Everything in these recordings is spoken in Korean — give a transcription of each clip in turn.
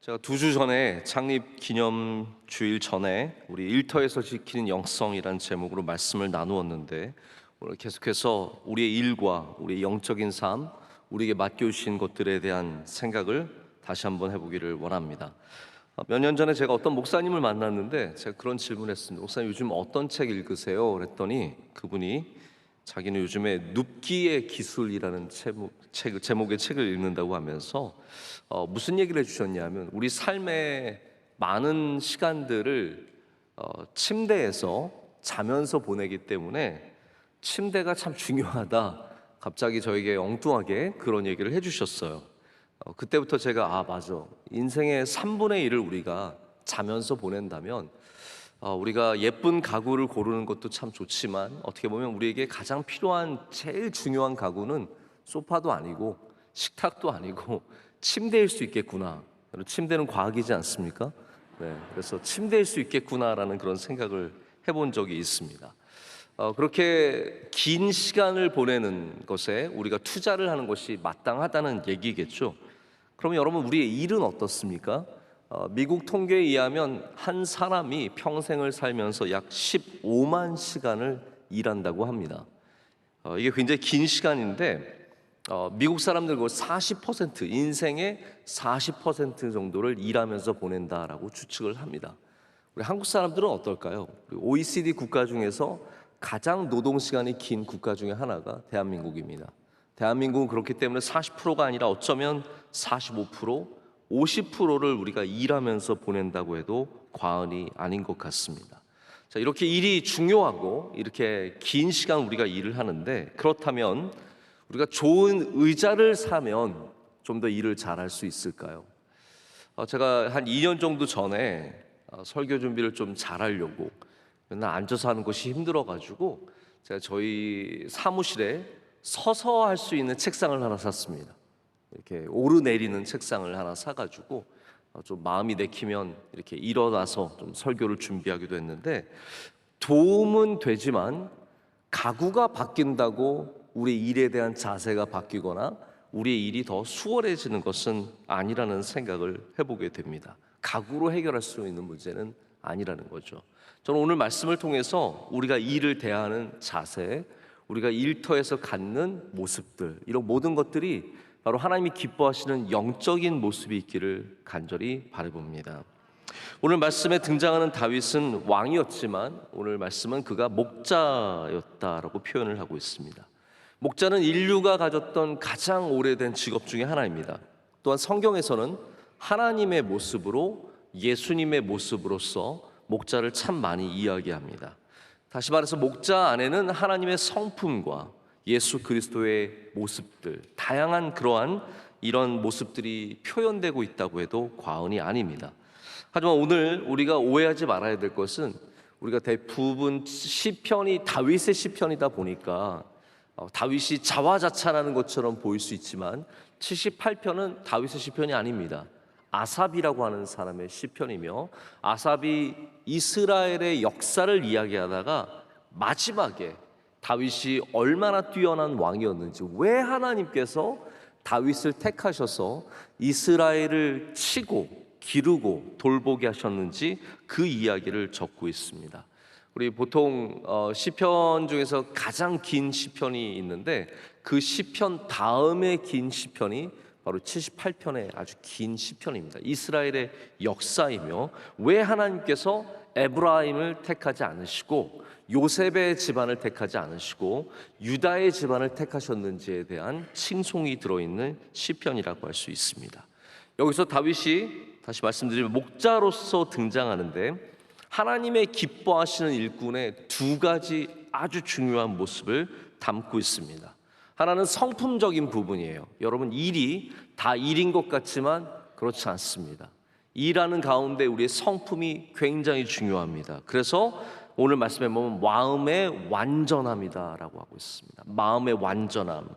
제가 2주 전에 창립 기념 주일 전에 우리 일터에서 지키는 영성이라는 제목으로 말씀을 나누었는데, 오늘 계속해서 우리의 일과 우리의 영적인 삶, 우리에게 맡겨주신 것들에 대한 생각을 다시 한번 해보기를 원합니다. 몇 년 전에 제가 어떤 목사님을 만났는데 제가 그런 질문을 했습니다. 목사님, 요즘 어떤 책 읽으세요? 그랬더니 그분이 자기는 요즘에 눕기의 기술이라는 제목의 책을 읽는다고 하면서 무슨 얘기를 해주셨냐면, 우리 삶의 많은 시간들을 침대에서 자면서 보내기 때문에 침대가 참 중요하다, 갑자기 저에게 엉뚱하게 그런 얘기를 해주셨어요. 그때부터 제가 맞아, 인생의 3분의 1을 우리가 자면서 보낸다면 우리가 예쁜 가구를 고르는 것도 참 좋지만, 어떻게 보면 우리에게 가장 필요한 제일 중요한 가구는 소파도 아니고 식탁도 아니고 침대일 수 있겠구나. 침대는 과학이지 않습니까? 네, 그래서 침대일 수 있겠구나라는 그런 생각을 해본 적이 있습니다. 그렇게 긴 시간을 보내는 것에 우리가 투자를 하는 것이 마땅하다는 얘기겠죠. 그러면 여러분, 우리의 일은 어떻습니까? 미국 통계에 의하면 한 사람이 평생을 살면서 약 15만 시간을 일한다고 합니다. 이게 굉장히 긴 시간인데, 미국 사람들 그 40%, 인생의 40% 정도를 일하면서 보낸다라고 추측을 합니다. 우리 한국 사람들은 어떨까요? OECD 국가 중에서 가장 노동 시간이 긴 국가 중에 하나가 대한민국입니다. 대한민국은 그렇기 때문에 40%가 아니라 어쩌면 45%, 50%를 우리가 일하면서 보낸다고 해도 과언이 아닌 것 같습니다. 자, 이렇게 일이 중요하고 이렇게 긴 시간 우리가 일을 하는데, 그렇다면 우리가 좋은 의자를 사면 좀 더 일을 잘할 수 있을까요? 제가 한 2년 정도 전에 설교 준비를 좀 잘하려고, 맨날 앉아서 하는 것이 힘들어가지고 제가 저희 사무실에 서서 할 수 있는 책상을 하나 샀습니다. 이렇게 오르내리는 책상을 하나 사가지고 좀 마음이 내키면 이렇게 일어나서 좀 설교를 준비하기도 했는데, 도움은 되지만 가구가 바뀐다고 우리 일에 대한 자세가 바뀌거나 우리의 일이 더 수월해지는 것은 아니라는 생각을 해보게 됩니다. 가구로 해결할 수 있는 문제는 아니라는 거죠. 저는 오늘 말씀을 통해서 우리가 일을 대하는 자세, 우리가 일터에서 갖는 모습들, 이런 모든 것들이 바로 하나님이 기뻐하시는 영적인 모습이 있기를 간절히 바라봅니다. 오늘 말씀에 등장하는 다윗은 왕이었지만 오늘 말씀은 그가 목자였다라고 표현을 하고 있습니다. 목자는 인류가 가졌던 가장 오래된 직업 중에 하나입니다. 또한 성경에서는 하나님의 모습으로, 예수님의 모습으로서 목자를 참 많이 이야기합니다. 다시 말해서 목자 안에는 하나님의 성품과 예수 그리스도의 모습들, 다양한 그러한 이런 모습들이 표현되고 있다고 해도 과언이 아닙니다. 하지만 오늘 우리가 오해하지 말아야 될 것은, 우리가 대부분 시편이 다윗의 시편이다 보니까 다윗이 자화자찬하는 것처럼 보일 수 있지만 78편은 다윗의 시편이 아닙니다. 아삽이라고 하는 사람의 시편이며, 아삽이 이스라엘의 역사를 이야기하다가 마지막에 다윗이 얼마나 뛰어난 왕이었는지, 왜 하나님께서 다윗을 택하셔서 이스라엘을 치고 기르고 돌보게 하셨는지 그 이야기를 적고 있습니다. 우리 보통 시편 중에서 가장 긴 시편이 있는데, 그 시편 다음에 긴 시편이 바로 78편의 아주 긴 시편입니다. 이스라엘의 역사이며, 왜 하나님께서 에브라임을 택하지 않으시고 요셉의 집안을 택하지 않으시고 유다의 집안을 택하셨는지에 대한 칭송이 들어있는 시편이라고 할 수 있습니다. 여기서 다윗이, 다시 말씀드리면, 목자로서 등장하는데, 하나님의 기뻐하시는 일꾼의 두 가지 아주 중요한 모습을 담고 있습니다. 하나는 성품적인 부분이에요. 여러분, 일이 다 일인 것 같지만 그렇지 않습니다. 일하는 가운데 우리의 성품이 굉장히 중요합니다. 그래서 오늘 말씀에 보면 마음의 완전함이다라고 하고 있습니다. 마음의 완전함,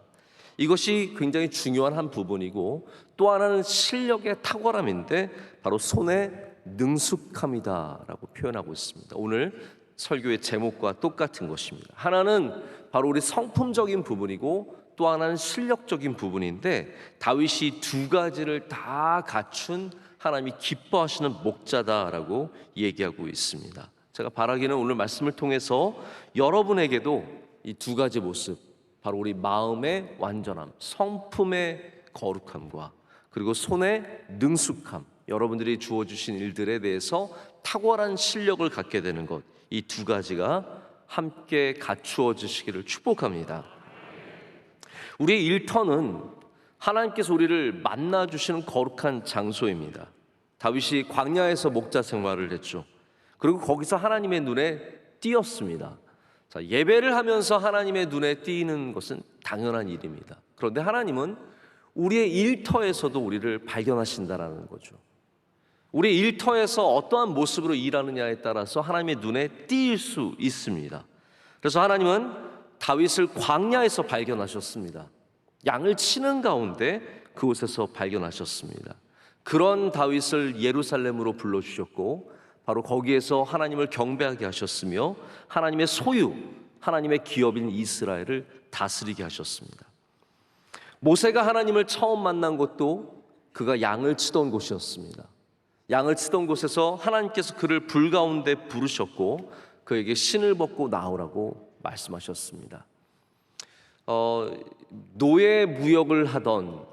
이것이 굉장히 중요한 한 부분이고, 또 하나는 실력의 탁월함인데 바로 손의 능숙함이다라고 표현하고 있습니다. 오늘 설교의 제목과 똑같은 것입니다. 하나는 바로 우리 성품적인 부분이고, 또 하나는 실력적인 부분인데 다윗이 두 가지를 다 갖춘 하나님이 기뻐하시는 목자다라고 얘기하고 있습니다. 제가 바라기는 오늘 말씀을 통해서 여러분에게도 이 두 가지 모습, 바로 우리 마음의 완전함, 성품의 거룩함과 그리고 손의 능숙함, 여러분들이 주어주신 일들에 대해서 탁월한 실력을 갖게 되는 것, 이 두 가지가 함께 갖추어지시기를 축복합니다. 우리의 일터는 하나님께서 우리를 만나주시는 거룩한 장소입니다. 다윗이 광야에서 목자 생활을 했죠. 그리고 거기서 하나님의 눈에 띄었습니다. 자, 예배를 하면서 하나님의 눈에 띄는 것은 당연한 일입니다. 그런데 하나님은 우리의 일터에서도 우리를 발견하신다라는 거죠. 우리 일터에서 어떠한 모습으로 일하느냐에 따라서 하나님의 눈에 띄일 수 있습니다. 그래서 하나님은 다윗을 광야에서 발견하셨습니다. 양을 치는 가운데 그곳에서 발견하셨습니다. 그런 다윗을 예루살렘으로 불러주셨고 바로 거기에서 하나님을 경배하게 하셨으며 하나님의 소유, 하나님의 기업인 이스라엘을 다스리게 하셨습니다. 모세가 하나님을 처음 만난 곳도 그가 양을 치던 곳이었습니다. 양을 치던 곳에서 하나님께서 그를 불 가운데 부르셨고 그에게 신을 벗고 나오라고 말씀하셨습니다. 노예 무역을 하던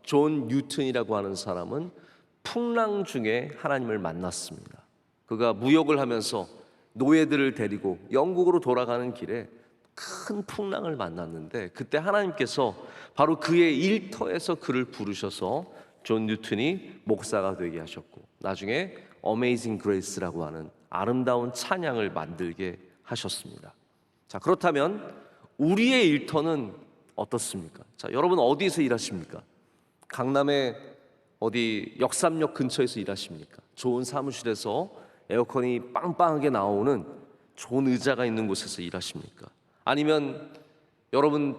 존 뉴턴이라고 하는 사람은 풍랑 중에 하나님을 만났습니다. 그가 무역을 하면서 노예들을 데리고 영국으로 돌아가는 길에 큰 풍랑을 만났는데 그때 하나님께서 바로 그의 일터에서 그를 부르셔서 존 뉴턴이 목사가 되게 하셨고 나중에 어메이징 그레이스라고 하는 아름다운 찬양을 만들게 하셨습니다. 자, 그렇다면 우리의 일터는 어떻습니까? 자, 여러분 어디서 일하십니까? 강남의 어디 역삼역 근처에서 일하십니까? 좋은 사무실에서 에어컨이 빵빵하게 나오는 좋은 의자가 있는 곳에서 일하십니까? 아니면 여러분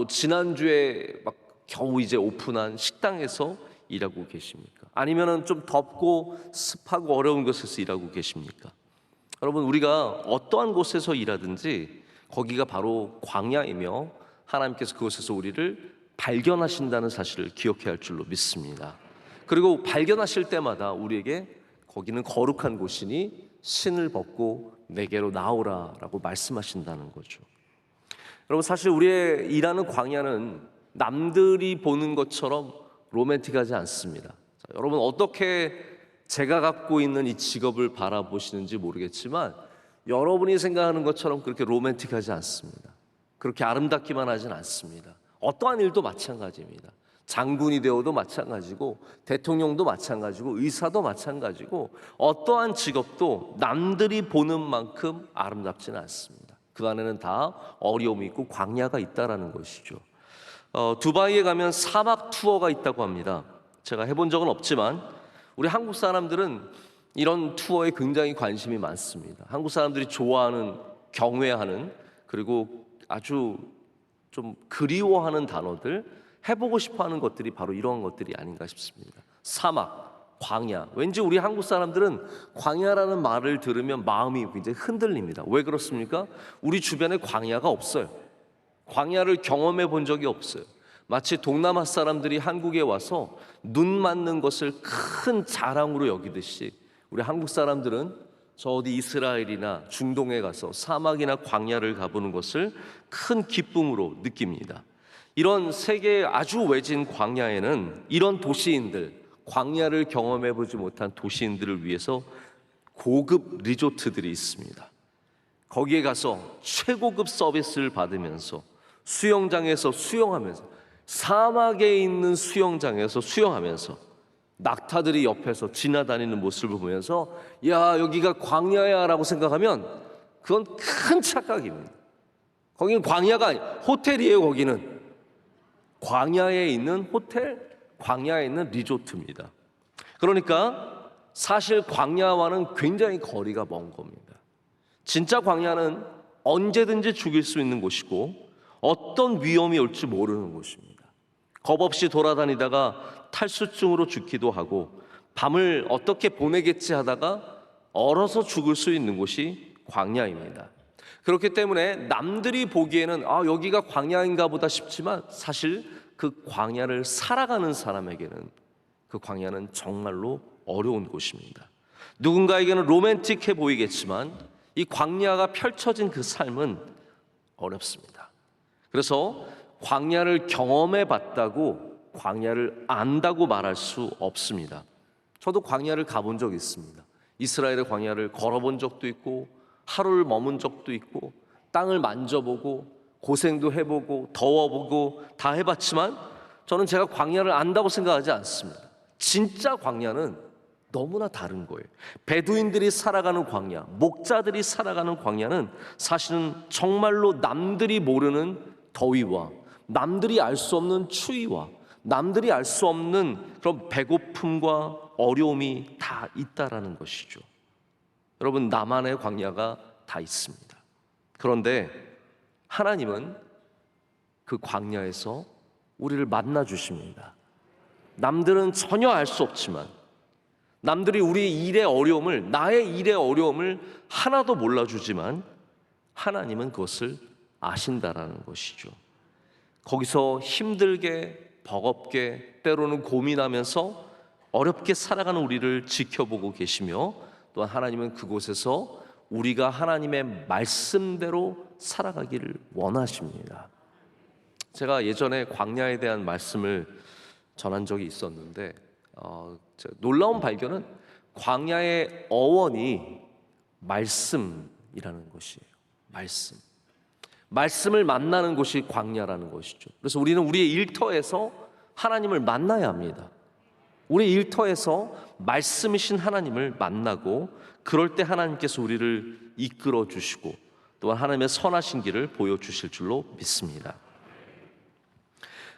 지난주에 막 겨우 이제 오픈한 식당에서 일하고 계십니까? 아니면은 좀 덥고 습하고 어려운 곳에서 일하고 계십니까? 여러분 우리가 어떠한 곳에서 일하든지 거기가 바로 광야이며 하나님께서 그곳에서 우리를 발견하신다는 사실을 기억해야 할 줄로 믿습니다. 그리고 발견하실 때마다 우리에게 거기는 거룩한 곳이니 신을 벗고 내게로 나오라라고 말씀하신다는 거죠. 여러분 사실 우리의 일하는 광야는 남들이 보는 것처럼 로맨틱하지 않습니다. 자, 여러분 어떻게 제가 갖고 있는 이 직업을 바라보시는지 모르겠지만 여러분이 생각하는 것처럼 그렇게 로맨틱하지 않습니다. 그렇게 아름답기만 하진 않습니다. 어떠한 일도 마찬가지입니다. 장군이 되어도 마찬가지고 대통령도 마찬가지고 의사도 마찬가지고 어떠한 직업도 남들이 보는 만큼 아름답지는 않습니다. 그 안에는 다 어려움이 있고 광야가 있다라는 것이죠. 두바이에 가면 사막 투어가 있다고 합니다. 제가 해본 적은 없지만 우리 한국 사람들은 이런 투어에 굉장히 관심이 많습니다. 한국 사람들이 좋아하는, 경외하는, 그리고 아주 좀 그리워하는 단어들, 해보고 싶어하는 것들이 바로 이러한 것들이 아닌가 싶습니다. 사막, 광야. 왠지 우리 한국 사람들은 광야라는 말을 들으면 마음이 굉장히 흔들립니다. 왜 그렇습니까? 우리 주변에 광야가 없어요. 광야를 경험해 본 적이 없어요. 마치 동남아 사람들이 한국에 와서 눈 맞는 것을 큰 자랑으로 여기듯이 우리 한국 사람들은 저 어디 이스라엘이나 중동에 가서 사막이나 광야를 가보는 것을 큰 기쁨으로 느낍니다. 이런 세계의 아주 외진 광야에는 이런 도시인들, 광야를 경험해보지 못한 도시인들을 위해서 고급 리조트들이 있습니다. 거기에 가서 최고급 서비스를 받으면서 수영장에서 수영하면서, 사막에 있는 수영장에서 수영하면서 낙타들이 옆에서 지나다니는 모습을 보면서 야, 여기가 광야야 라고 생각하면 그건 큰 착각입니다. 거기는 광야가 아니에요. 호텔이에요. 거기는 광야에 있는 호텔, 광야에 있는 리조트입니다. 그러니까 사실 광야와는 굉장히 거리가 먼 겁니다. 진짜 광야는 언제든지 죽일 수 있는 곳이고 어떤 위험이 올지 모르는 곳입니다. 겁 없이 돌아다니다가 탈수증으로 죽기도 하고 밤을 어떻게 보내겠지 하다가 얼어서 죽을 수 있는 곳이 광야입니다. 그렇기 때문에 남들이 보기에는 여기가 광야인가 보다 싶지만 사실 그 광야를 살아가는 사람에게는 그 광야는 정말로 어려운 곳입니다. 누군가에게는 로맨틱해 보이겠지만 이 광야가 펼쳐진 그 삶은 어렵습니다. 그래서 광야를 경험해 봤다고 광야를 안다고 말할 수 없습니다. 저도 광야를 가본 적이 있습니다. 이스라엘의 광야를 걸어본 적도 있고 하루를 머문 적도 있고 땅을 만져보고 고생도 해보고 더워보고 다 해봤지만 저는 제가 광야를 안다고 생각하지 않습니다. 진짜 광야는 너무나 다른 거예요. 베두인들이 살아가는 광야, 목자들이 살아가는 광야는 사실은 정말로 남들이 모르는 더위와 남들이 알 수 없는 추위와 남들이 알 수 없는 그런 배고픔과 어려움이 다 있다라는 것이죠. 여러분, 나만의 광야가 다 있습니다. 그런데 하나님은 그 광야에서 우리를 만나 주십니다. 남들은 전혀 알 수 없지만 남들이 우리의 일의 어려움을, 나의 일의 어려움을 하나도 몰라주지만 하나님은 그것을 아신다라는 것이죠. 거기서 힘들게 버겁게 때로는 고민하면서 어렵게 살아가는 우리를 지켜보고 계시며 또한 하나님은 그곳에서 우리가 하나님의 말씀대로 살아가기를 원하십니다. 제가 예전에 광야에 대한 말씀을 전한 적이 있었는데 놀라운 발견은 광야의 어원이 말씀이라는 것이에요. 말씀을 만나는 곳이 광야라는 것이죠. 그래서 우리는 우리의 일터에서 하나님을 만나야 합니다. 우리 일터에서 말씀이신 하나님을 만나고 그럴 때 하나님께서 우리를 이끌어 주시고 또한 하나님의 선하신 길을 보여주실 줄로 믿습니다.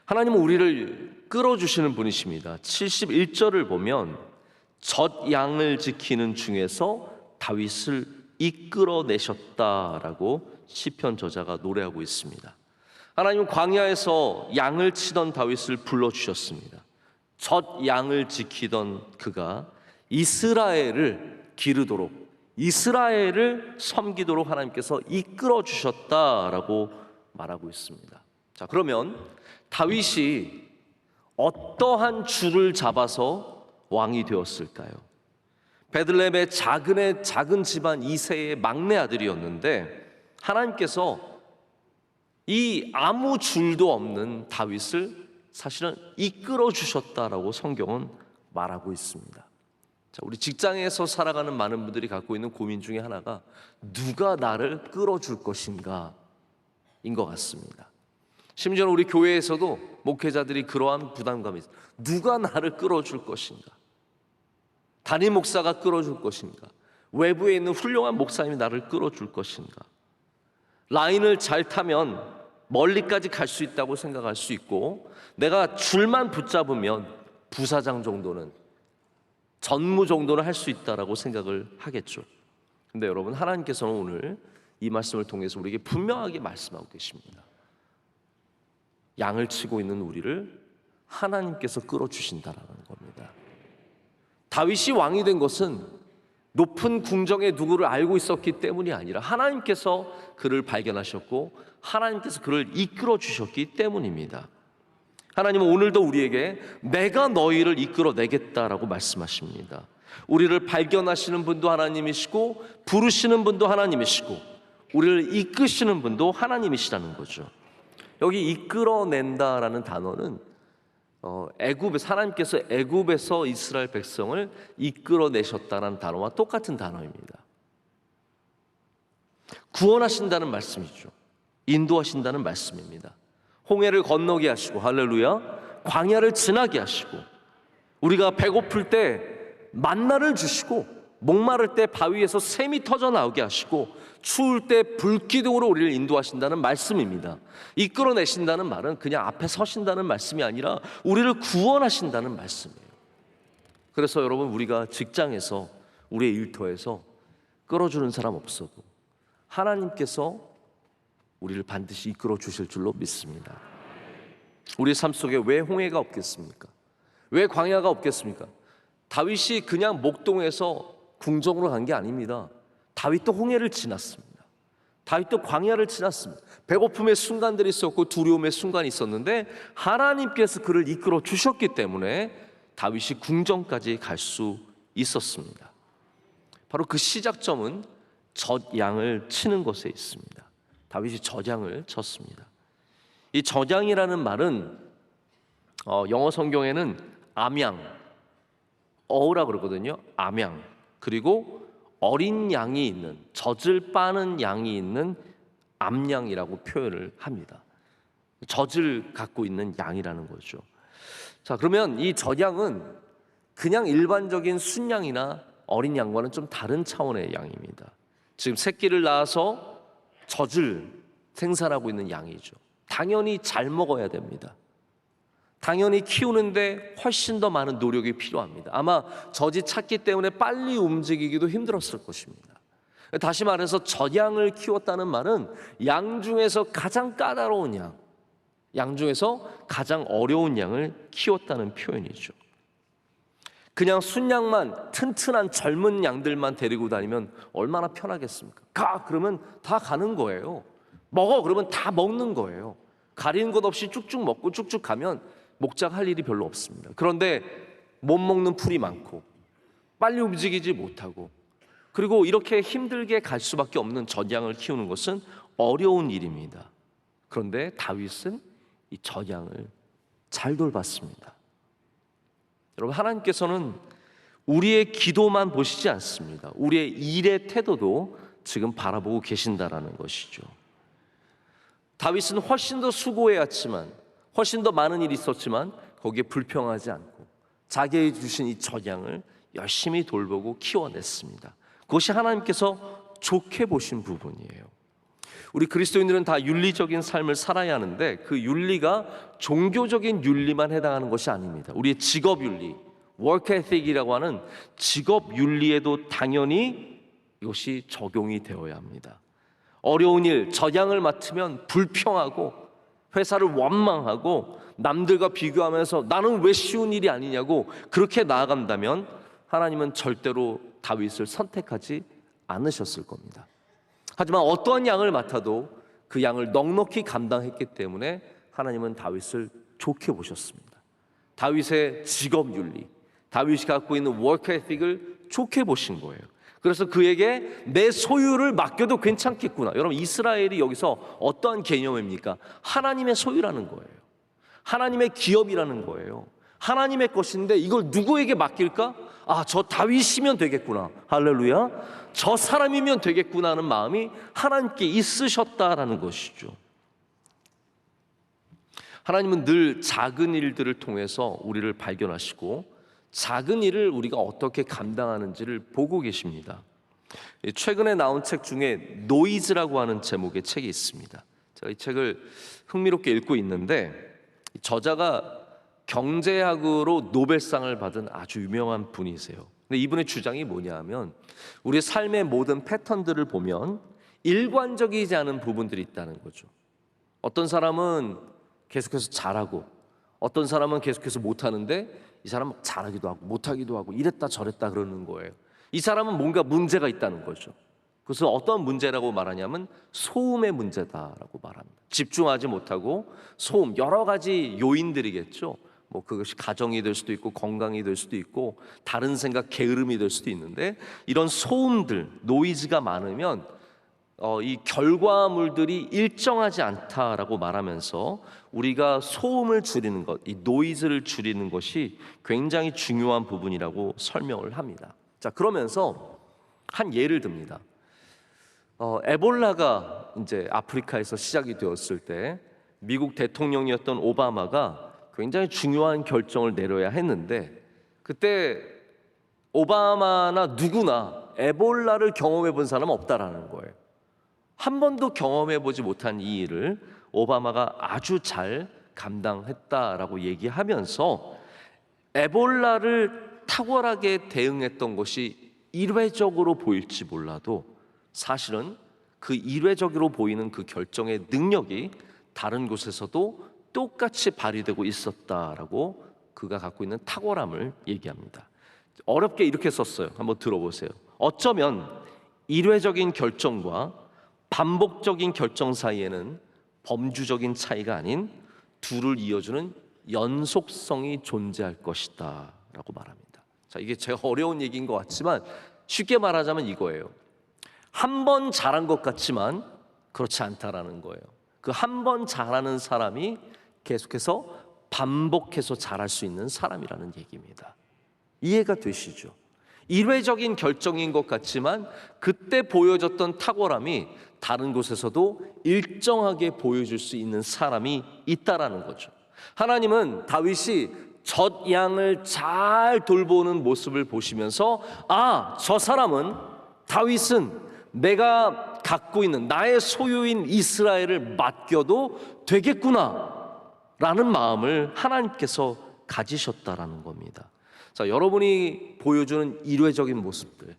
하나님은 우리를 끌어주시는 분이십니다. 71절을 보면 젖 양을 지키는 중에서 다윗을 이끌어내셨다라고 시편 저자가 노래하고 있습니다. 하나님은 광야에서 양을 치던 다윗을 불러주셨습니다. 젖 양을 지키던 그가 이스라엘을 기르도록, 이스라엘을 섬기도록 하나님께서 이끌어주셨다라고 말하고 있습니다. 자, 그러면 다윗이 어떠한 줄을 잡아서 왕이 되었을까요? 베들레헴의 작은 집안 이새의 막내 아들이었는데 하나님께서 이 아무 줄도 없는 다윗을 사실은 이끌어 주셨다라고 성경은 말하고 있습니다. 자, 우리 직장에서 살아가는 많은 분들이 갖고 있는 고민 중에 하나가 누가 나를 끌어줄 것인가 인 것 같습니다. 심지어 우리 교회에서도 목회자들이 그러한 부담감이 있어요. 누가 나를 끌어줄 것인가? 담임 목사가 끌어줄 것인가? 외부에 있는 훌륭한 목사님이 나를 끌어줄 것인가? 라인을 잘 타면 멀리까지 갈 수 있다고 생각할 수 있고 내가 줄만 붙잡으면 부사장 정도는, 전무 정도는 할 수 있다라고 생각을 하겠죠. 근데 여러분, 하나님께서는 오늘 이 말씀을 통해서 우리에게 분명하게 말씀하고 계십니다. 양을 치고 있는 우리를 하나님께서 끌어주신다라는 겁니다. 다윗이 왕이 된 것은 높은 궁정의 누구를 알고 있었기 때문이 아니라 하나님께서 그를 발견하셨고 하나님께서 그를 이끌어 주셨기 때문입니다. 하나님은 오늘도 우리에게 내가 너희를 이끌어내겠다라고 말씀하십니다. 우리를 발견하시는 분도 하나님이시고 부르시는 분도 하나님이시고 우리를 이끄시는 분도 하나님이시라는 거죠. 여기 이끌어낸다라는 단어는 애굽에서 하나님께서 애굽에서 이스라엘 백성을 이끌어내셨다라는 단어와 똑같은 단어입니다. 구원하신다는 말씀이죠. 인도하신다는 말씀입니다. 홍해를 건너게 하시고, 할렐루야, 광야를 지나게 하시고, 우리가 배고플 때 만나를 주시고, 목마를 때 바위에서 샘이 터져 나오게 하시고, 추울 때 불기둥으로 우리를 인도하신다는 말씀입니다. 이끌어내신다는 말은 그냥 앞에 서신다는 말씀이 아니라 우리를 구원하신다는 말씀이에요. 그래서 여러분, 우리가 직장에서 우리의 일터에서 끌어주는 사람 없어도 하나님께서 우리를 반드시 이끌어 주실 줄로 믿습니다. 우리 삶 속에 왜 홍해가 없겠습니까? 왜 광야가 없겠습니까? 다윗이 그냥 목동에서 궁정으로 간 게 아닙니다. 다윗도 홍해를 지났습니다. 다윗도 광야를 지났습니다. 배고픔의 순간들이 있었고 두려움의 순간이 있었는데 하나님께서 그를 이끌어 주셨기 때문에 다윗이 궁전까지 갈 수 있었습니다. 바로 그 시작점은 젖양을 치는 것에 있습니다. 다윗이 젖양을 쳤습니다. 이 젖양이라는 말은 영어 성경에는 암양, 어우라 그러거든요. 암양. 그리고 어린 양이 있는, 젖을 빠는 양이 있는 암양이라고 표현을 합니다. 젖을 갖고 있는 양이라는 거죠. 자, 그러면 이 젖양은 그냥 일반적인 순양이나 어린 양과는 좀 다른 차원의 양입니다. 지금 새끼를 낳아서 젖을 생산하고 있는 양이죠. 당연히 잘 먹어야 됩니다. 당연히 키우는데 훨씬 더 많은 노력이 필요합니다. 아마 젖이 찼기 때문에 빨리 움직이기도 힘들었을 것입니다. 다시 말해서 젖양을 키웠다는 말은 양 중에서 가장 까다로운 양 중에서 가장 어려운 양을 키웠다는 표현이죠. 그냥 순양만, 튼튼한 젊은 양들만 데리고 다니면 얼마나 편하겠습니까? 가! 그러면 다 가는 거예요. 먹어! 그러면 다 먹는 거예요. 가리는 것 없이 쭉쭉 먹고 쭉쭉 가면 목자가 할 일이 별로 없습니다. 그런데 못 먹는 풀이 많고 빨리 움직이지 못하고 그리고 이렇게 힘들게 갈 수밖에 없는 젖양을 키우는 것은 어려운 일입니다. 그런데 다윗은 이 젖양을 잘 돌봤습니다. 여러분, 하나님께서는 우리의 기도만 보시지 않습니다. 우리의 일의 태도도 지금 바라보고 계신다라는 것이죠. 다윗은 훨씬 더 수고해야 했지만, 훨씬 더 많은 일이 있었지만 거기에 불평하지 않고 자기에게 주신 이 젖양을 열심히 돌보고 키워냈습니다. 그것이 하나님께서 좋게 보신 부분이에요. 우리 그리스도인들은 다 윤리적인 삶을 살아야 하는데 그 윤리가 종교적인 윤리만 해당하는 것이 아닙니다. 우리의 직업 윤리, work ethic이라고 하는 직업 윤리에도 당연히 이것이 적용이 되어야 합니다. 어려운 일, 젖양을 맡으면 불평하고 회사를 원망하고 남들과 비교하면서 나는 왜 쉬운 일이 아니냐고 그렇게 나아간다면 하나님은 절대로 다윗을 선택하지 않으셨을 겁니다. 하지만 어떠한 양을 맡아도 그 양을 넉넉히 감당했기 때문에 하나님은 다윗을 좋게 보셨습니다. 다윗의 직업 윤리, 다윗이 갖고 있는 워크 에틱을 좋게 보신 거예요. 그래서 그에게 내 소유를 맡겨도 괜찮겠구나. 여러분, 이스라엘이 여기서 어떠한 개념입니까? 하나님의 소유라는 거예요. 하나님의 기업이라는 거예요. 하나님의 것인데 이걸 누구에게 맡길까? 아, 저 다윗이면 되겠구나. 할렐루야. 저 사람이면 되겠구나 하는 마음이 하나님께 있으셨다라는 것이죠. 하나님은 늘 작은 일들을 통해서 우리를 발견하시고 작은 일을 우리가 어떻게 감당하는지를 보고 계십니다. 최근에 나온 책 중에 노이즈라고 하는 제목의 책이 있습니다. 제가 이 책을 흥미롭게 읽고 있는데 저자가 경제학으로 노벨상을 받은 아주 유명한 분이세요. 근데 이분의 주장이 뭐냐 하면 우리 삶의 모든 패턴들을 보면 일관적이지 않은 부분들이 있다는 거죠. 어떤 사람은 계속해서 잘하고 어떤 사람은 계속해서 못하는데 이 사람은 잘하기도 하고 못하기도 하고 이랬다 저랬다 그러는 거예요. 이 사람은 뭔가 문제가 있다는 거죠. 그래서 어떤 문제라고 말하냐면 소음의 문제다라고 말합니다. 집중하지 못하고 소음, 여러 가지 요인들이겠죠. 뭐 그것이 가정이 될 수도 있고 건강이 될 수도 있고 다른 생각, 게으름이 될 수도 있는데 이런 소음들, 노이즈가 많으면 이 결과물들이 일정하지 않다라고 말하면서 우리가 소음을 줄이는 것, 이 노이즈를 줄이는 것이 굉장히 중요한 부분이라고 설명을 합니다. 자, 그러면서 한 예를 듭니다. 에볼라가 이제 아프리카에서 시작이 되었을 때 미국 대통령이었던 오바마가 굉장히 중요한 결정을 내려야 했는데 그때 오바마나 누구나 에볼라를 경험해 본 사람은 없다라는 거예요. 한 번도 경험해 보지 못한 이 일을 오바마가 아주 잘 감당했다라고 얘기하면서 에볼라를 탁월하게 대응했던 것이 일회적으로 보일지 몰라도 사실은 그 일회적으로 보이는 그 결정의 능력이 다른 곳에서도 똑같이 발휘되고 있었다라고 그가 갖고 있는 탁월함을 얘기합니다. 어렵게 이렇게 썼어요. 한번 들어보세요. 어쩌면 일회적인 결정과 반복적인 결정 사이에는 범주적인 차이가 아닌 둘을 이어주는 연속성이 존재할 것이다 라고 말합니다. 자, 이게 제가 어려운 얘기인 것 같지만 쉽게 말하자면 이거예요. 한 번 잘한 것 같지만 그렇지 않다라는 거예요. 그 한 번 잘하는 사람이 계속해서 반복해서 잘할 수 있는 사람이라는 얘기입니다. 이해가 되시죠? 일회적인 결정인 것 같지만 그때 보여줬던 탁월함이 다른 곳에서도 일정하게 보여줄 수 있는 사람이 있다라는 거죠. 하나님은 다윗이 젖 양을 잘 돌보는 모습을 보시면서 저 사람은, 다윗은 내가 갖고 있는 나의 소유인 이스라엘을 맡겨도 되겠구나 라는 마음을 하나님께서 가지셨다라는 겁니다. 자, 여러분이 보여주는 일회적인 모습들,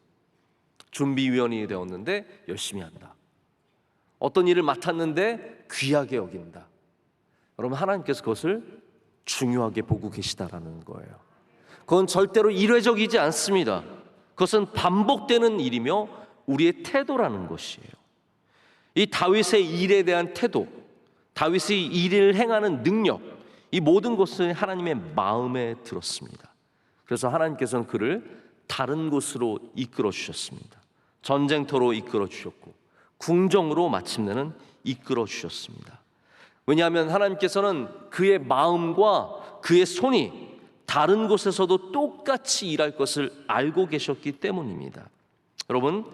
준비위원이 되었는데 열심히 한다, 어떤 일을 맡았는데 귀하게 여긴다, 여러분 하나님께서 그것을 중요하게 보고 계시다라는 거예요. 그건 절대로 일회적이지 않습니다. 그것은 반복되는 일이며 우리의 태도라는 것이에요. 이 다윗의 일에 대한 태도, 다윗의 일을 행하는 능력, 이 모든 것은 하나님의 마음에 들었습니다. 그래서 하나님께서는 그를 다른 곳으로 이끌어 주셨습니다. 전쟁터로 이끌어 주셨고 궁정으로 마침내는 이끌어 주셨습니다. 왜냐하면 하나님께서는 그의 마음과 그의 손이 다른 곳에서도 똑같이 일할 것을 알고 계셨기 때문입니다. 여러분,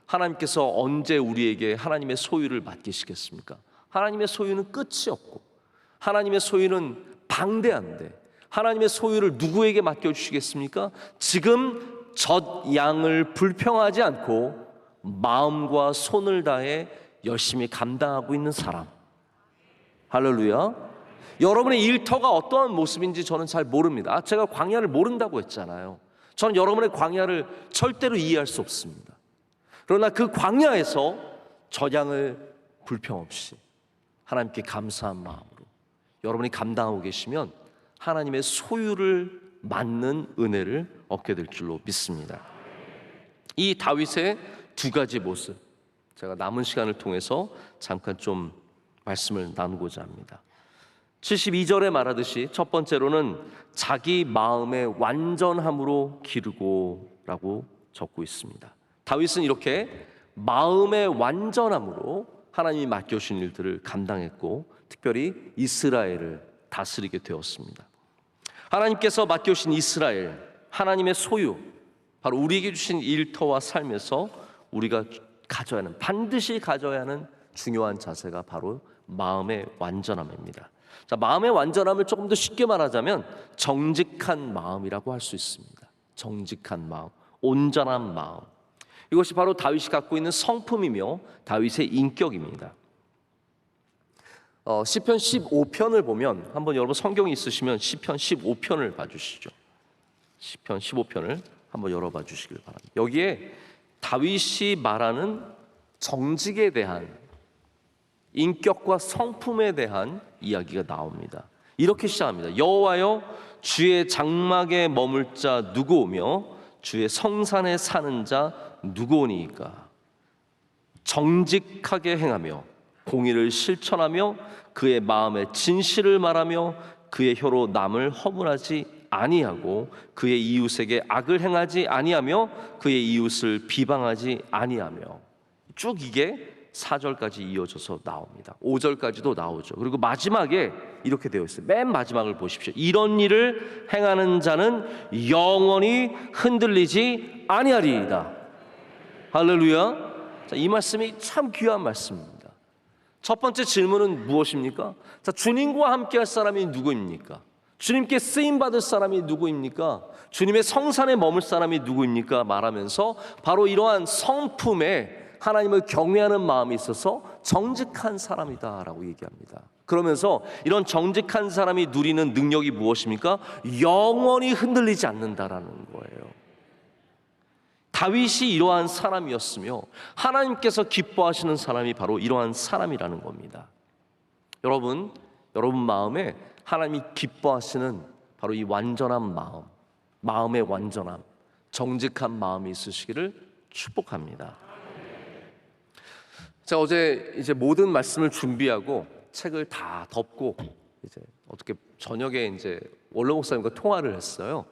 하나님께서 언제 우리에게 하나님의 소유를 맡기시겠습니까? 하나님의 소유는 끝이 없고 하나님의 소유는 방대한데 하나님의 소유를 누구에게 맡겨주시겠습니까? 지금 젖 양을 불평하지 않고 마음과 손을 다해 열심히 감당하고 있는 사람. 할렐루야. 여러분의 일터가 어떠한 모습인지 저는 잘 모릅니다. 제가 광야를 모른다고 했잖아요. 저는 여러분의 광야를 절대로 이해할 수 없습니다. 그러나 그 광야에서 젖 양을 불평 없이 하나님께 감사한 마음으로 여러분이 감당하고 계시면 하나님의 소유를 맡는 은혜를 얻게 될 줄로 믿습니다. 이 다윗의 두 가지 모습, 제가 남은 시간을 통해서 잠깐 좀 말씀을 나누고자 합니다. 72절에 말하듯이 첫 번째로는 자기 마음의 완전함으로 기르고 라고 적고 있습니다. 다윗은 이렇게 마음의 완전함으로 하나님이 맡겨주신 일들을 감당했고 특별히 이스라엘을 다스리게 되었습니다. 하나님께서 맡겨주신 이스라엘, 하나님의 소유, 바로 우리에게 주신 일터와 삶에서 우리가 가져야 하는, 반드시 가져야 하는 중요한 자세가 바로 마음의 완전함입니다. 자, 마음의 완전함을 조금 더 쉽게 말하자면 정직한 마음이라고 할 수 있습니다. 정직한 마음, 온전한 마음, 이것이 바로 다윗이 갖고 있는 성품이며 다윗의 인격입니다. 시편 15편을 보면, 한번 여러분 성경이 있으시면 시편 15편을 봐주시죠. 시편 15편을 한번 열어봐 주시길 바랍니다. 여기에 다윗이 말하는 정직에 대한, 인격과 성품에 대한 이야기가 나옵니다. 이렇게 시작합니다. 여호와여, 주의 장막에 머물 자 누구오며 주의 성산에 사는 자 누구오니이까? 정직하게 행하며 공의를 실천하며 그의 마음에 진실을 말하며 그의 혀로 남을 허물하지 아니하고 그의 이웃에게 악을 행하지 아니하며 그의 이웃을 비방하지 아니하며, 쭉 이게 4절까지 이어져서 나옵니다. 5절까지도 나오죠. 그리고 마지막에 이렇게 되어 있어요. 맨 마지막을 보십시오. 이런 일을 행하는 자는 영원히 흔들리지 아니하리이다. 할렐루야. 자, 이 말씀이 참 귀한 말씀입니다. 첫 번째 질문은 무엇입니까? 자, 주님과 함께 할 사람이 누구입니까? 주님께 쓰임받을 사람이 누구입니까? 주님의 성산에 머물 사람이 누구입니까? 말하면서 바로 이러한 성품에 하나님을 경외하는 마음이 있어서 정직한 사람이다라고 얘기합니다. 그러면서 이런 정직한 사람이 누리는 능력이 무엇입니까? 영원히 흔들리지 않는다라는 거예요. 다윗이 이러한 사람이었으며 하나님께서 기뻐하시는 사람이 바로 이러한 사람이라는 겁니다. 여러분 마음에 하나님이 기뻐하시는 바로 이 완전한 마음, 마음의 완전함, 정직한 마음이 있으시기를 축복합니다. 제가 어제 이제 모든 말씀을 준비하고 책을 다 덮고 이제 어떻게 저녁에 이제 원로 목사님과 통화를 했어요.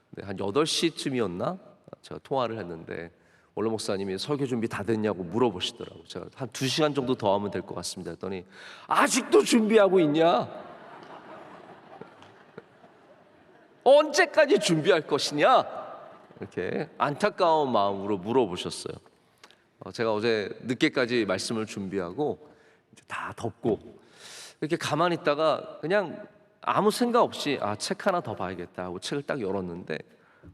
근데 한 8시쯤이었나? 제가 통화를 했는데 원로 목사님이 설교 준비 다 됐냐고 물어보시더라고요. 제가 한 2시간 정도 더 하면 될 것 같습니다 했더니 아직도 준비하고 있냐? 언제까지 준비할 것이냐? 이렇게 안타까운 마음으로 물어보셨어요. 제가 어제 늦게까지 말씀을 준비하고 이제 다 덮고 이렇게 가만히 있다가 그냥 아무 생각 없이 책 하나 더 봐야겠다 하고 책을 딱 열었는데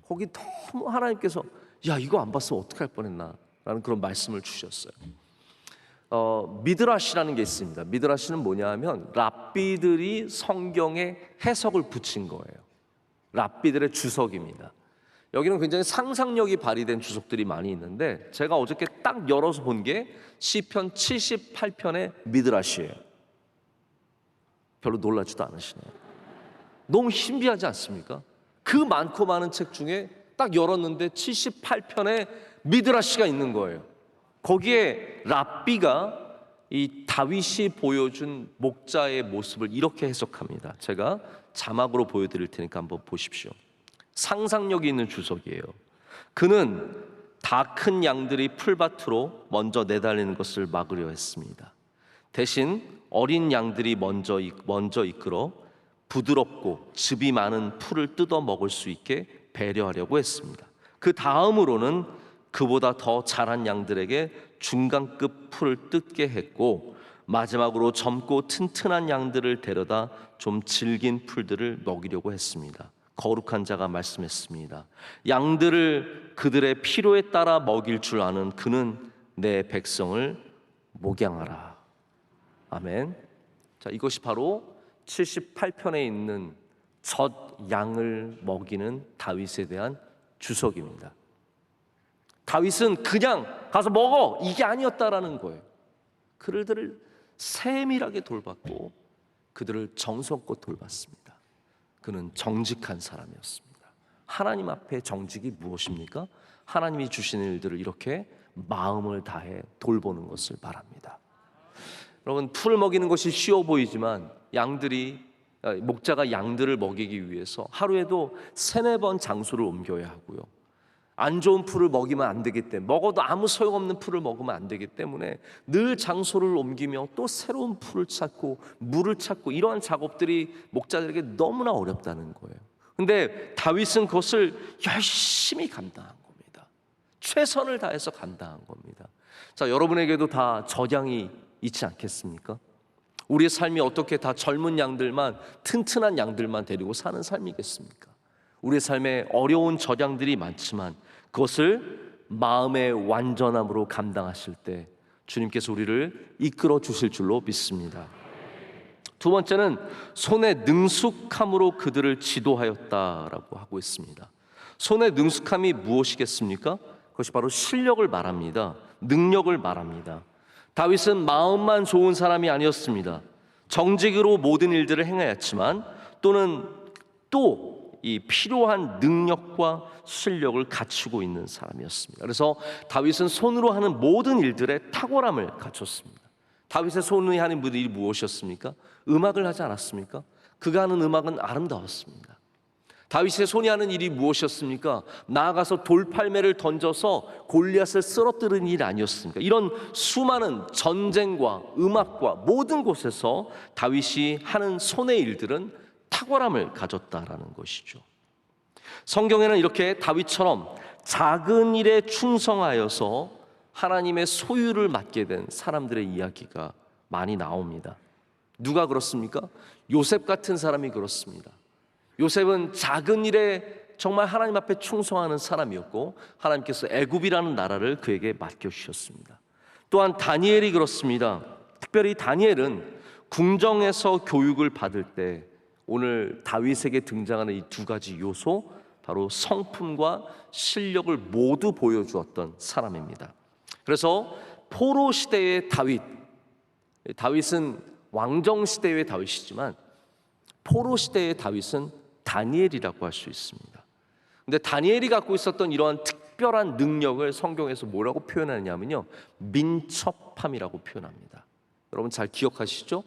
거기 너무 하나님께서 야 이거 안 봤으면 어떡할 뻔했나 라는 그런 말씀을 주셨어요. 미드라시라는 게 있습니다. 미드라시는 뭐냐 하면 랍비들이 성경에 해석을 붙인 거예요. 랍비들의 주석입니다. 여기는 굉장히 상상력이 발휘된 주석들이 많이 있는데 제가 어저께 딱 열어서 본 게 시편 78편의 미드라시예요. 별로 놀라지도 않으시네요. 너무 신비하지 않습니까? 그 많고 많은 책 중에 딱 열었는데 78편의 미드라시가 있는 거예요. 거기에 랍비가 이 다윗이 보여준 목자의 모습을 이렇게 해석합니다. 제가 자막으로 보여드릴 테니까 한번 보십시오. 상상력이 있는 주석이에요. 그는 다 큰 양들이 풀밭으로 먼저 내달리는 것을 막으려 했습니다. 대신 어린 양들이 먼저 이끌어 부드럽고 즙이 많은 풀을 뜯어 먹을 수 있게 배려하려고 했습니다. 그 다음으로는 그보다 더 자란 양들에게 중간급 풀을 뜯게 했고 마지막으로 젊고 튼튼한 양들을 데려다 좀 질긴 풀들을 먹이려고 했습니다. 거룩한 자가 말씀했습니다. 양들을 그들의 필요에 따라 먹일 줄 아는 그는 내 백성을 목양하라. 아멘. 자, 이것이 바로 78편에 있는 젖 양을 먹이는 다윗에 대한 주석입니다. 다윗은 그냥 가서 먹어 이게 아니었다라는 거예요. 그들을 세밀하게 돌봤고 그들을 정성껏 돌봤습니다. 그는 정직한 사람이었습니다. 하나님 앞에 정직이 무엇입니까? 하나님이 주시는 일들을 이렇게 마음을 다해 돌보는 것을 말합니다. 여러분, 풀을 먹이는 것이 쉬워 보이지만 목자가 양들을 먹이기 위해서 하루에도 3-4번 장소를 옮겨야 하고요. 안 좋은 풀을 먹이면 안 되기 때문에 먹어도 아무 소용없는 풀을 먹으면 안 되기 때문에 늘 장소를 옮기며 또 새로운 풀을 찾고 물을 찾고 이러한 작업들이 목자들에게 너무나 어렵다는 거예요. 근데 다윗은 그것을 열심히 감당한 겁니다. 최선을 다해서 감당한 겁니다. 자, 여러분에게도 다 젖양이 있지 않겠습니까? 우리의 삶이 어떻게 다 젊은 양들만 튼튼한 양들만 데리고 사는 삶이겠습니까? 우리의 삶에 어려운 젖양들이 많지만 그것을 마음의 완전함으로 감당하실 때 주님께서 우리를 이끌어 주실 줄로 믿습니다. 두 번째는 손의 능숙함으로 그들을 지도하였다라고 하고 있습니다. 손의 능숙함이 무엇이겠습니까? 그것이 바로 실력을 말합니다. 능력을 말합니다. 다윗은 마음만 좋은 사람이 아니었습니다. 정직으로 모든 일들을 행하였지만 또 이 필요한 능력과 실력을 갖추고 있는 사람이었습니다. 그래서 다윗은 손으로 하는 모든 일들에 탁월함을 갖췄습니다. 다윗의 손이 하는 일이 무엇이었습니까? 음악을 하지 않았습니까? 그가 하는 음악은 아름다웠습니다. 다윗의 손이 하는 일이 무엇이었습니까? 나아가서 돌팔매를 던져서 골리앗을 쓰러뜨리는 일이 아니었습니까? 이런 수많은 전쟁과 음악과 모든 곳에서 다윗이 하는 손의 일들은 탁월함을 가졌다라는 것이죠. 성경에는 이렇게 다윗처럼 작은 일에 충성하여서 하나님의 소유를 맡게 된 사람들의 이야기가 많이 나옵니다. 누가 그렇습니까? 요셉 같은 사람이 그렇습니다. 요셉은 작은 일에 정말 하나님 앞에 충성하는 사람이었고 하나님께서 애굽이라는 나라를 그에게 맡겨주셨습니다. 또한 다니엘이 그렇습니다. 특별히 다니엘은 궁정에서 교육을 받을 때 오늘 다윗에게 등장하는 이 2가지 요소, 바로 성품과 실력을 모두 보여주었던 사람입니다. 그래서 포로 시대의 다윗은 왕정 시대의 다윗이지만 포로 시대의 다윗은 다니엘이라고 할 수 있습니다. 근데 다니엘이 갖고 있었던 이러한 특별한 능력을 성경에서 뭐라고 표현하냐면요, 민첩함이라고 표현합니다. 여러분 잘 기억하시죠?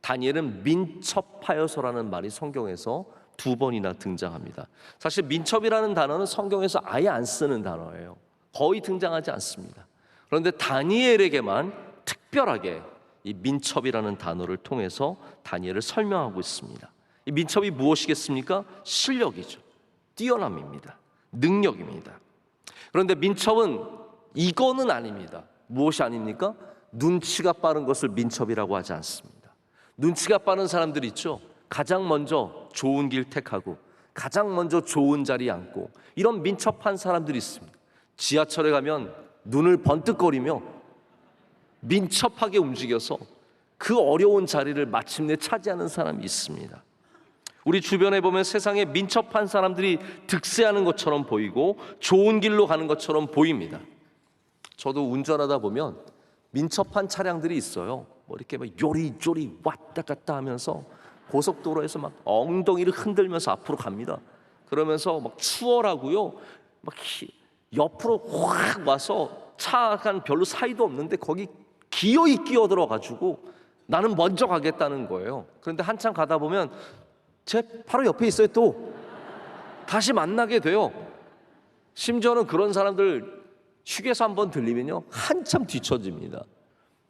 다니엘은 민첩하여서라는 말이 성경에서 2번이나 등장합니다. 사실 민첩이라는 단어는 성경에서 아예 안 쓰는 단어예요. 거의 등장하지 않습니다. 그런데 다니엘에게만 특별하게 이 민첩이라는 단어를 통해서 다니엘을 설명하고 있습니다. 이 민첩이 무엇이겠습니까? 실력이죠. 뛰어남입니다. 능력입니다. 그런데 민첩은 이거는 아닙니다. 무엇이 아닙니까? 눈치가 빠른 것을 민첩이라고 하지 않습니다. 눈치가 빠른 사람들 있죠. 가장 먼저 좋은 길 택하고 가장 먼저 좋은 자리에 앉고 이런 민첩한 사람들이 있습니다. 지하철에 가면 눈을 번뜩거리며 민첩하게 움직여서 그 어려운 자리를 마침내 차지하는 사람이 있습니다. 우리 주변에 보면 세상에 민첩한 사람들이 득세하는 것처럼 보이고 좋은 길로 가는 것처럼 보입니다. 저도 운전하다 보면 민첩한 차량들이 있어요. 뭐 이렇게 막 요리조리 왔다 갔다 하면서 고속도로에서 막 엉덩이를 흔들면서 앞으로 갑니다. 그러면서 막 추월하고요, 막 옆으로 확 와서 차가 별로 사이도 없는데 거기 기어이 끼어들어가지고 나는 먼저 가겠다는 거예요. 그런데 한참 가다 보면 제 바로 옆에 있어요. 또 다시 만나게 돼요. 심지어는 그런 사람들 휴게소 한번 들리면요 한참 뒤처집니다.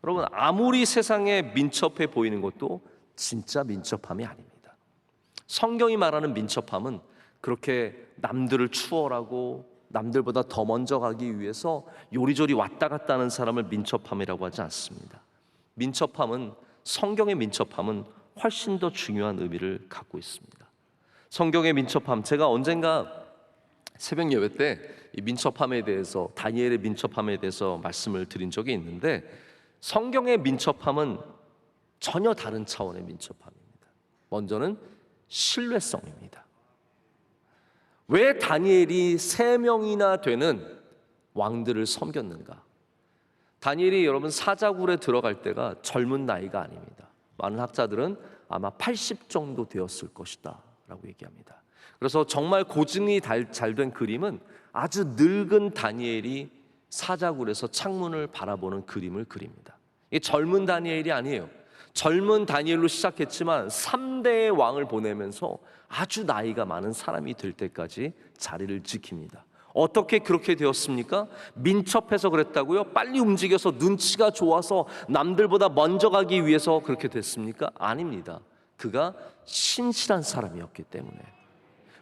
여러분 아무리 세상에 민첩해 보이는 것도 진짜 민첩함이 아닙니다. 성경이 말하는 민첩함은 그렇게 남들을 추월하고 남들보다 더 먼저 가기 위해서 요리조리 왔다 갔다 하는 사람을 민첩함이라고 하지 않습니다. 민첩함은, 성경의 민첩함은 훨씬 더 중요한 의미를 갖고 있습니다. 성경의 민첩함, 제가 언젠가 새벽 예배 때 이 민첩함에 대해서, 다니엘의 민첩함에 대해서 말씀을 드린 적이 있는데, 성경의 민첩함은 전혀 다른 차원의 민첩함입니다. 먼저는 신뢰성입니다. 왜 다니엘이 3명이나 되는 왕들을 섬겼는가? 다니엘이 여러분 사자굴에 들어갈 때가 젊은 나이가 아닙니다. 많은 학자들은 아마 80 정도 되었을 것이다 라고 얘기합니다. 그래서 정말 고증이 잘 된 그림은 아주 늙은 다니엘이 사자굴에서 창문을 바라보는 그림을 그립니다. 이게 젊은 다니엘이 아니에요. 젊은 다니엘로 시작했지만 3대의 왕을 보내면서 아주 나이가 많은 사람이 될 때까지 자리를 지킵니다. 어떻게 그렇게 되었습니까? 민첩해서 그랬다고요? 빨리 움직여서 눈치가 좋아서 남들보다 먼저 가기 위해서 그렇게 됐습니까? 아닙니다. 그가 신실한 사람이었기 때문에,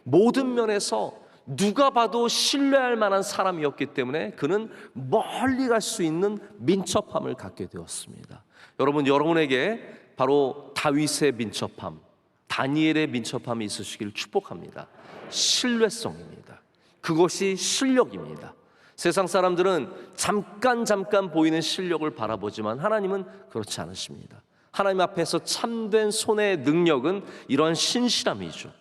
모든 면에서 누가 봐도 신뢰할 만한 사람이었기 때문에 그는 멀리 갈 수 있는 민첩함을 갖게 되었습니다. 여러분에게 바로 다윗의 민첩함, 다니엘의 민첩함이 있으시길 축복합니다. 신뢰성입니다. 그것이 실력입니다. 세상 사람들은 잠깐 보이는 실력을 바라보지만 하나님은 그렇지 않으십니다. 하나님 앞에서 참된 손의 능력은 이러한 신실함이죠.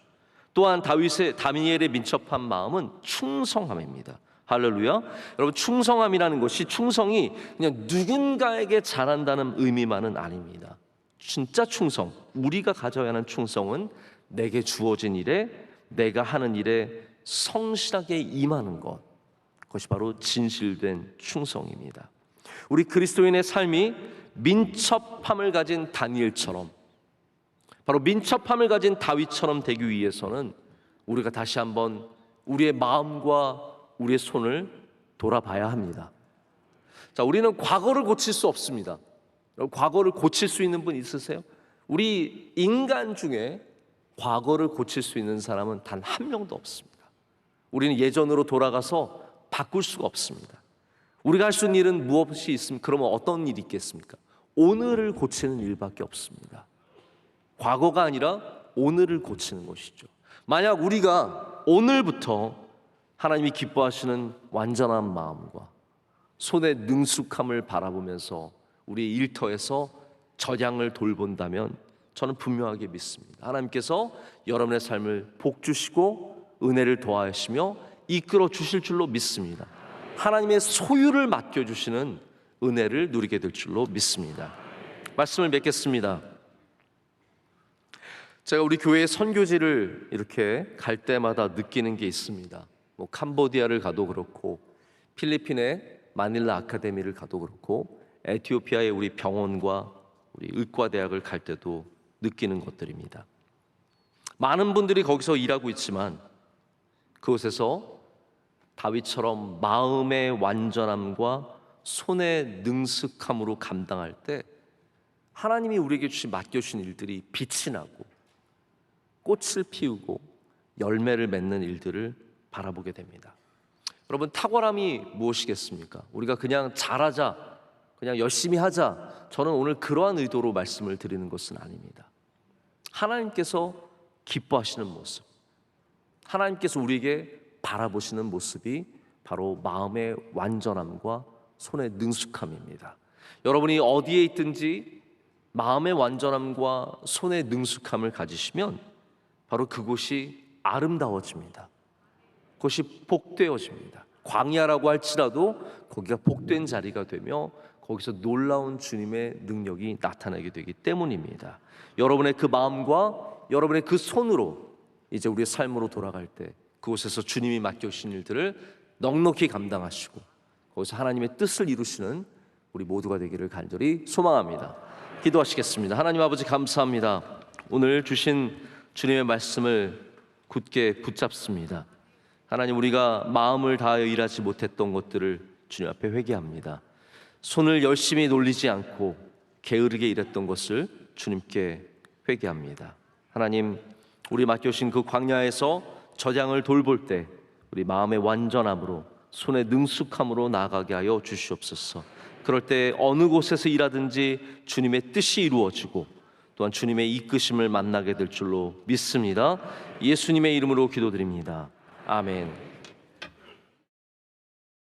또한 다니엘의 민첩한 마음은 충성함입니다. 할렐루야. 여러분, 충성함이라는 것이, 충성이 그냥 누군가에게 잘한다는 의미만은 아닙니다. 진짜 충성, 우리가 가져야 하는 충성은 내게 주어진 일에, 내가 하는 일에 성실하게 임하는 것, 그것이 바로 진실된 충성입니다. 우리 그리스도인의 삶이 민첩함을 가진 다니엘처럼, 바로 민첩함을 가진 다윗처럼 되기 위해서는 우리가 다시 한번 우리의 마음과 우리의 손을 돌아봐야 합니다. 자, 우리는 과거를 고칠 수 없습니다. 과거를 고칠 수 있는 분 있으세요? 우리 인간 중에 과거를 고칠 수 있는 사람은 단 한 명도 없습니다. 우리는 예전으로 돌아가서 바꿀 수가 없습니다. 우리가 할 수 있는 일은 무엇이 있습니까? 그러면 어떤 일이 있겠습니까? 오늘을 고치는 일밖에 없습니다. 과거가 아니라 오늘을 고치는 것이죠. 만약 우리가 오늘부터 하나님이 기뻐하시는 완전한 마음과 손의 능숙함을 바라보면서 우리의 일터에서 저장을 돌본다면 저는 분명하게 믿습니다. 하나님께서 여러분의 삶을 복 주시고 은혜를 더하시며 이끌어 주실 줄로 믿습니다. 하나님의 소유를 맡겨주시는 은혜를 누리게 될 줄로 믿습니다. 말씀을 맺겠습니다. 제가 우리 교회의 선교지를 이렇게 갈 때마다 느끼는 게 있습니다. 뭐 캄보디아를 가도 그렇고, 필리핀의 마닐라 아카데미를 가도 그렇고, 에티오피아의 우리 병원과 우리 의과대학을 갈 때도 느끼는 것들입니다. 많은 분들이 거기서 일하고 있지만 그곳에서 다윗처럼 마음의 완전함과 손의 능숙함으로 감당할 때 하나님이 우리에게 맡겨주신 일들이 빛이 나고 꽃을 피우고 열매를 맺는 일들을 바라보게 됩니다. 여러분, 탁월함이 무엇이겠습니까? 우리가 그냥 잘하자, 그냥 열심히 하자, 저는 오늘 그러한 의도로 말씀을 드리는 것은 아닙니다. 하나님께서 기뻐하시는 모습, 하나님께서 우리에게 바라보시는 모습이 바로 마음의 완전함과 손의 능숙함입니다. 여러분이 어디에 있든지 마음의 완전함과 손의 능숙함을 가지시면 바로 그곳이 아름다워집니다. 그것이 복되어집니다. 광야라고 할지라도 거기가 복된 자리가 되며 거기서 놀라운 주님의 능력이 나타나게 되기 때문입니다. 여러분의 그 마음과 여러분의 그 손으로 이제 우리의 삶으로 돌아갈 때 그곳에서 주님이 맡겨주신 일들을 넉넉히 감당하시고 거기서 하나님의 뜻을 이루시는 우리 모두가 되기를 간절히 소망합니다. 기도하시겠습니다. 하나님 아버지, 감사합니다. 오늘 주신 주님의 말씀을 굳게 붙잡습니다. 하나님, 우리가 마음을 다하여 일하지 못했던 것들을 주님 앞에 회개합니다. 손을 열심히 놀리지 않고 게으르게 일했던 것을 주님께 회개합니다. 하나님, 우리 맡겨주신 그 광야에서 저장을 돌볼 때 우리 마음의 완전함으로 손의 능숙함으로 나아가게 하여 주시옵소서. 그럴 때 어느 곳에서 일하든지 주님의 뜻이 이루어지고 또한 주님의 이끄심을 만나게 될 줄로 믿습니다. 예수님의 이름으로 기도드립니다. 아멘.